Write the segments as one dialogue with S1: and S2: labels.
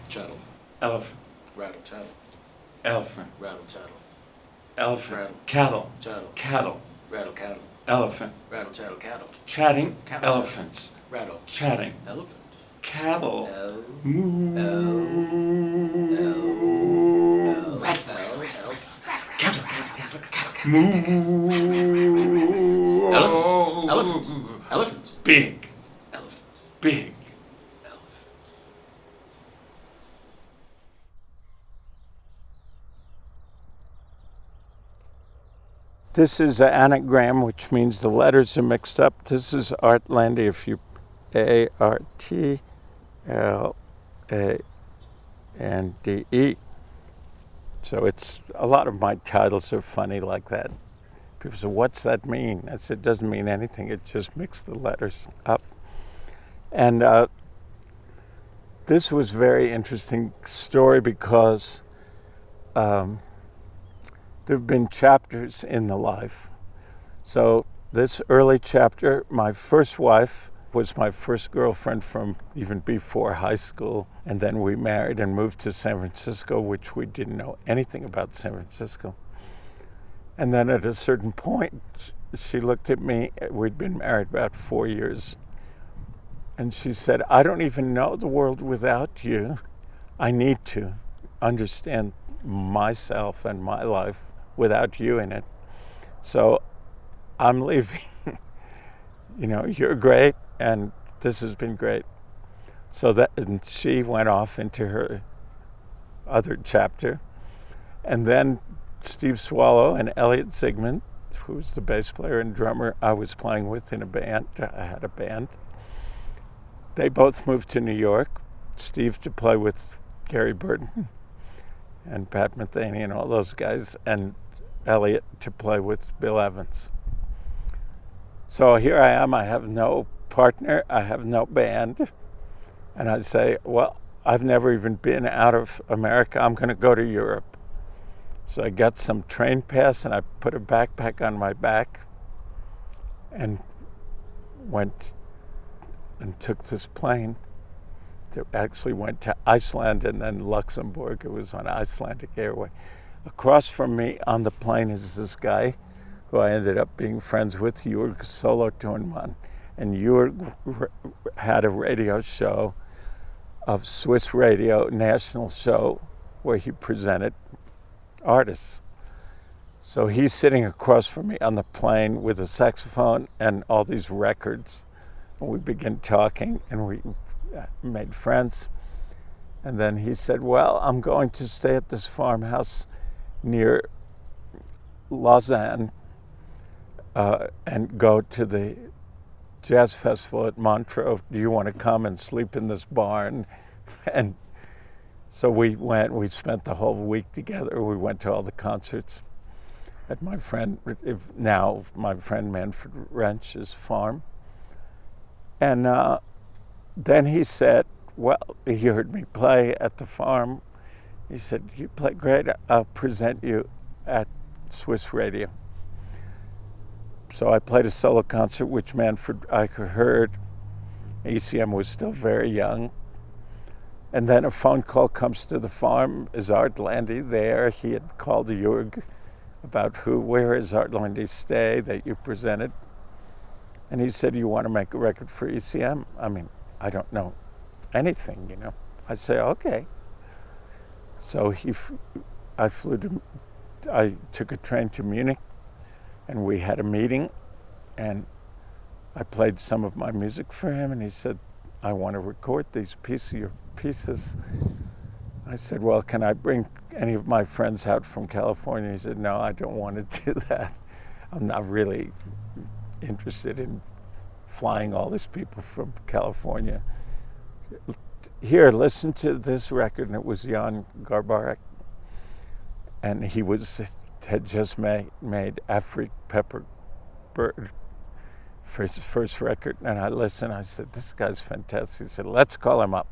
S1: Chattel.
S2: Elephant.
S1: Rattle, chattel.
S2: Elephant.
S1: Rattle, chattel.
S2: Elephant.
S1: Rattle.
S2: Cattle.
S1: Chattel.
S2: Cattle.
S1: Rattle, cattle.
S2: Elephant.
S1: Rattle, chattel, cattle.
S2: Chatting.
S1: Cattle,
S2: Elephants.
S1: Rattle.
S2: Chatting.
S1: Elephant.
S2: Cattle.
S1: L.
S2: Moo.
S1: Cattle.
S2: Moo.
S1: Elephant. Elephant. Elephant.
S2: Big.
S1: Elephant.
S2: Big.
S1: Elephant.
S2: This is an anagram, which means the letters are mixed up. This is Art Lande, if you ARTLANDE. So it's a lot of my titles are funny like that. People say, "What's that mean?" I said, "It doesn't mean anything. It just mixed the letters up." And this was a very interesting story because there have been chapters in the life. So this early chapter, my first wife was my first girlfriend from even before high school. And then we married and moved to San Francisco, which we didn't know anything about San Francisco. And then at a certain point, she looked at me. We'd been married about 4 years. And she said, "I don't even know the world without you. I need to understand myself and my life without you in it. So I'm leaving. You're great, and this has been great." So and she went off into her other chapter. And then Steve Swallow and Elliot Zygmunt, who was the bass player and drummer I was playing with in a band, I had a band. They both moved to New York. Steve to play with Gary Burton and Pat Metheny and all those guys, and Elliot to play with Bill Evans. So here I am, I have no partner, I have no band. And I say, well, I've never even been out of America, I'm gonna go to Europe. So I got some train pass and I put a backpack on my back and went and took this plane that actually went to Iceland and then Luxembourg. It was on Icelandic Airways. Across from me on the plane is this guy who I ended up being friends with, Jörg Solothurnmann. And Jörg had a radio show of Swiss radio, national show, where he presented artists. So he's sitting across from me on the plane with a saxophone and all these records. And we began talking and we made friends. And then he said, well, I'm going to stay at this farmhouse near Lausanne and go to the jazz festival at Montreux. Do you want to come and sleep in this barn? And so we went, we spent the whole week together. We went to all the concerts at my friend Manfred Wrench's farm. And then he said, well, he heard me play at the farm. He said, you play great, I'll present you at Swiss radio. So I played a solo concert, which Manfred Eicher heard. ECM was still very young. And then a phone call comes to the farm. Is Art Lande there? He had called Jörg about where is Art Lande stay that you presented. And he said, you want to make a record for ECM? I mean, I don't know anything, I say, okay. So I took a train to Munich, and we had a meeting, and I played some of my music for him, and he said, I want to record these pieces. I said, well, can I bring any of my friends out from California? He said, no, I don't want to do that. I'm not really interested in flying all these people from California. Here, listen to this record, and it was Jan Garbarek. And he had just made Afrique Pepper Bird for his first record. And I listened, I said, this guy's fantastic. He said, let's call him up.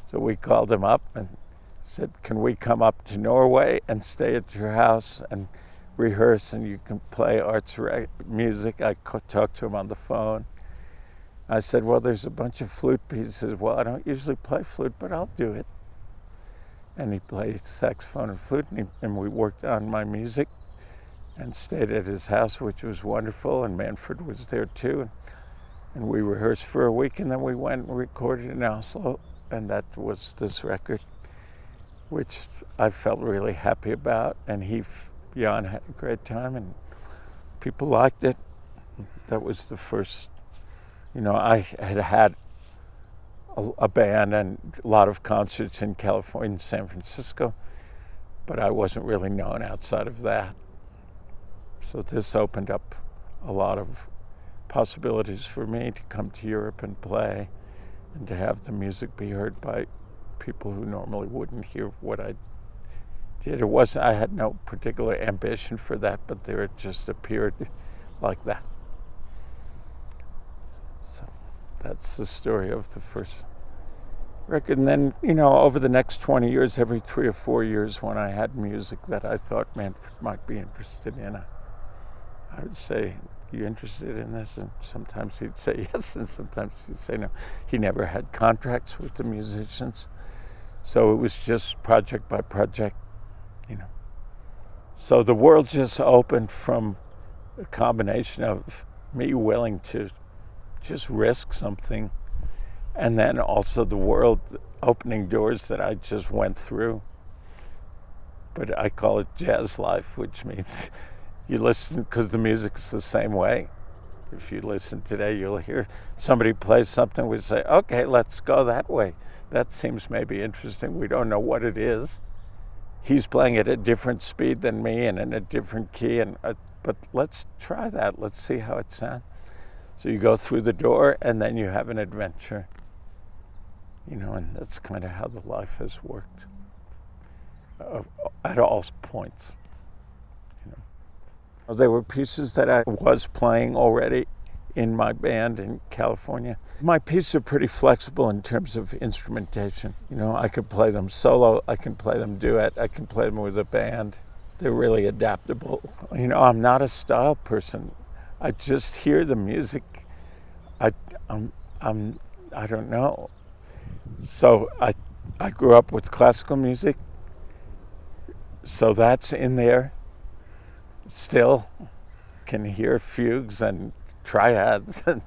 S2: So we called him up and said, can we come up to Norway and stay at your house and rehearse, and you can play Art's music? I talked to him on the phone. I said, well, there's a bunch of flute pieces. Well, I don't usually play flute, but I'll do it. and he played saxophone and flute, and we worked on my music and stayed at his house, which was wonderful, and Manfred was there too. And we rehearsed for a week, and then we went and recorded in Oslo, and that was this record, which I felt really happy about, and Jan had a great time, and people liked it. That was the first, I had a band and a lot of concerts in California and San Francisco, but I wasn't really known outside of that. So this opened up a lot of possibilities for me to come to Europe and play and to have the music be heard by people who normally wouldn't hear what I did. I had no particular ambition for that, but there it just appeared like that. So that's the story of the first record. And then, over the next 20 years, every 3 or 4 years, when I had music that I thought Manfred might be interested in, I would say, "You interested in this?" And sometimes he'd say yes, and sometimes he'd say no. He never had contracts with the musicians, so it was just project by project, So the world just opened from a combination of me willing to just risk something, and then also the world opening doors that I just went through. But I call it jazz life, which means you listen, because the music's the same way. If you listen today, you'll hear somebody play something, we say, okay, let's go that way. That seems maybe interesting. We don't know what it is. He's playing at a different speed than me and in a different key, but let's try that. Let's see how it sounds. So you go through the door, and then you have an adventure. And that's kind of how the life has worked at all points. There were pieces that I was playing already in my band in California. My pieces are pretty flexible in terms of instrumentation. I could play them solo, I can play them duet, I can play them with a band. They're really adaptable. I'm not a style person. I just hear the music. I don't know. So I grew up with classical music, so that's in there. Still can hear fugues and triads and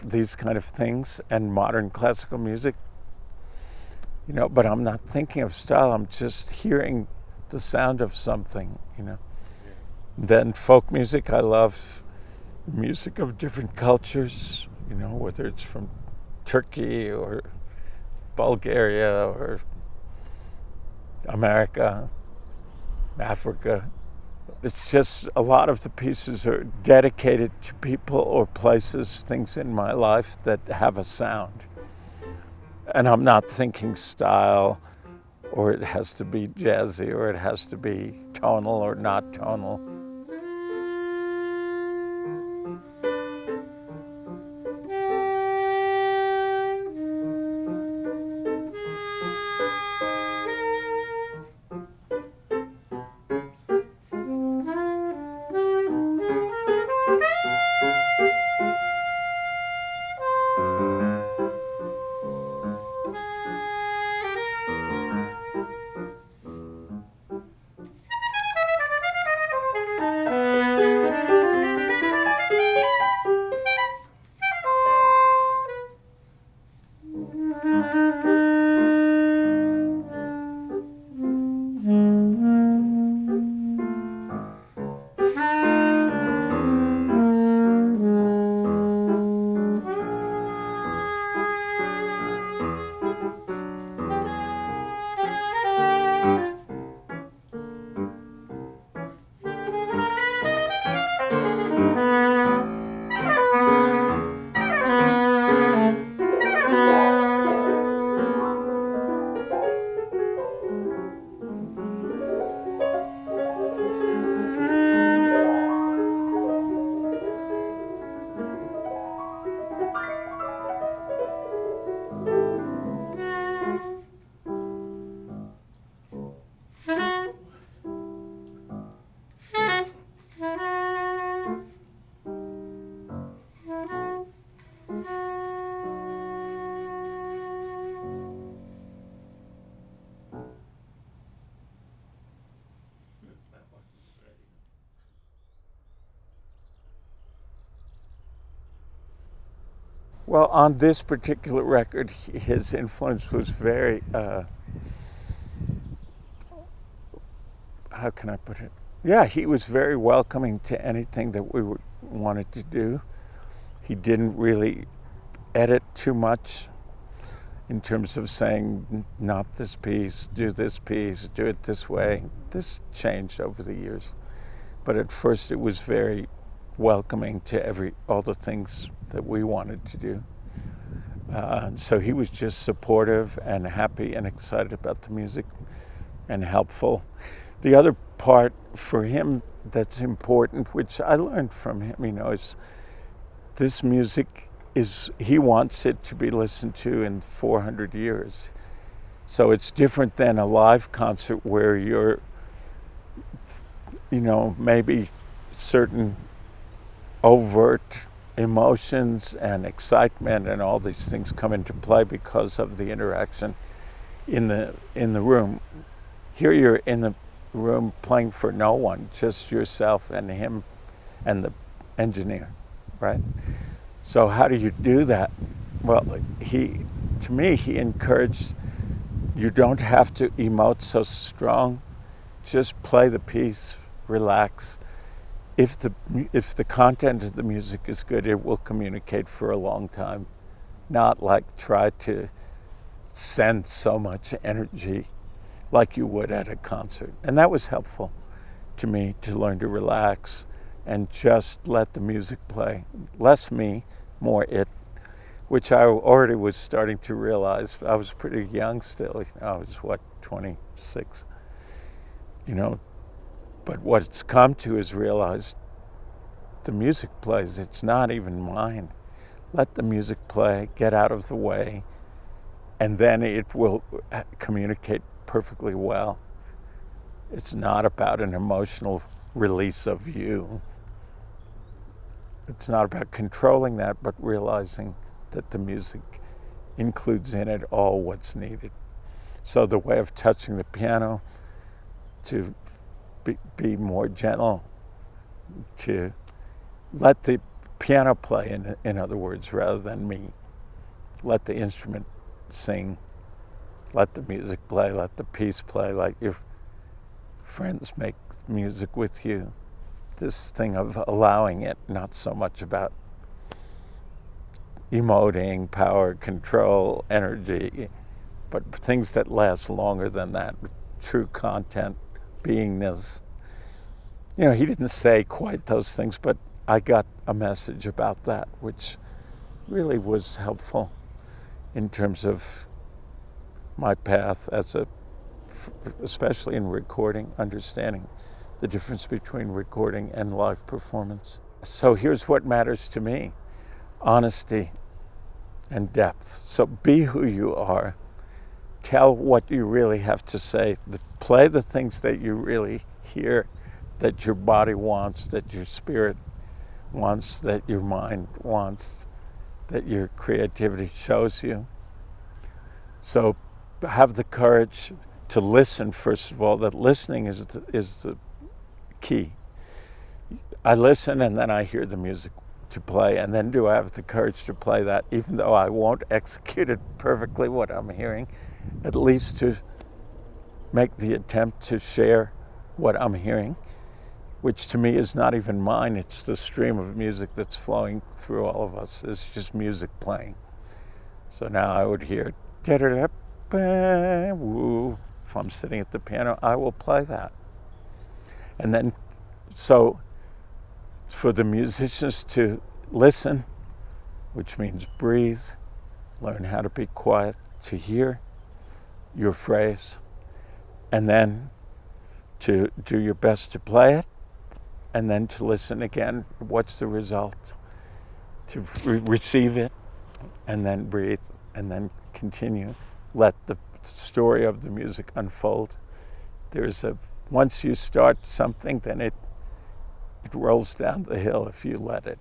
S2: these kind of things, and modern classical music, but I'm not thinking of style. I'm just hearing the sound of something. Then folk music, I love music of different cultures, whether it's from Turkey or Bulgaria or America, Africa. It's just a lot of the pieces are dedicated to people or places, things in my life that have a sound. And I'm not thinking style, or it has to be jazzy, or it has to be tonal or not tonal. Well, on this particular record, his influence was very, how can I put it? Yeah, he was very welcoming to anything that we wanted to do. He didn't really edit too much in terms of saying, not this piece, do it this way. This changed over the years. But at first it was very welcoming to all the things that we wanted to do. So he was just supportive and happy and excited about the music and helpful. The other part for him that's important, which I learned from him, is this music he wants it to be listened to in 400 years. So it's different than a live concert where you're, maybe certain overt emotions and excitement and all these things come into play because of the interaction in the room. Here you're in the room playing for no one, just yourself and him and the engineer, right? So how do you do that? Well, he encouraged, you don't have to emote so strong, just play the piece, relax. If the content of the music is good, it will communicate for a long time, not like try to send so much energy like you would at a concert. And that was helpful to me, to learn to relax and just let the music play. Less me, more it, which I already was starting to realize. I was pretty young still. I was, 26? But what it's come to is realize the music plays. It's not even mine. Let the music play, get out of the way, and then it will communicate perfectly well. It's not about an emotional release of you. It's not about controlling that, but realizing that the music includes in it all what's needed. So the way of touching the piano, to be more gentle, to let the piano play, in other words, rather than me. Let the instrument sing, let the music play, let the piece play, like your friends make music with you. This thing of allowing it, not so much about emoting, power, control, energy, but things that last longer than that, true content, beingness. He didn't say quite those things, but I got a message about that, which really was helpful in terms of my path especially in recording, understanding the difference between recording and live performance. So here's what matters to me: honesty and depth. So be who you are. Tell what you really have to say. Play the things that you really hear, that your body wants, that your spirit wants, that your mind wants, that your creativity shows you. So have the courage to listen, first of all. That listening is the key. I listen and then I hear the music to play, and then do I have the courage to play that, even though I won't execute it perfectly what I'm hearing, at least to make the attempt to share what I'm hearing, which to me is not even mine. It's the stream of music that's flowing through all of us. It's just music playing. So now I would hear, if I'm sitting at the piano, I will play that. And then, so for the musicians to listen, which means breathe, learn how to be quiet, to hear your phrase, and then to do your best to play it, and then to listen again. What's the result? To receive it, and then breathe, and then continue. Let the story of the music unfold. Once you start something, then it rolls down the hill if you let it.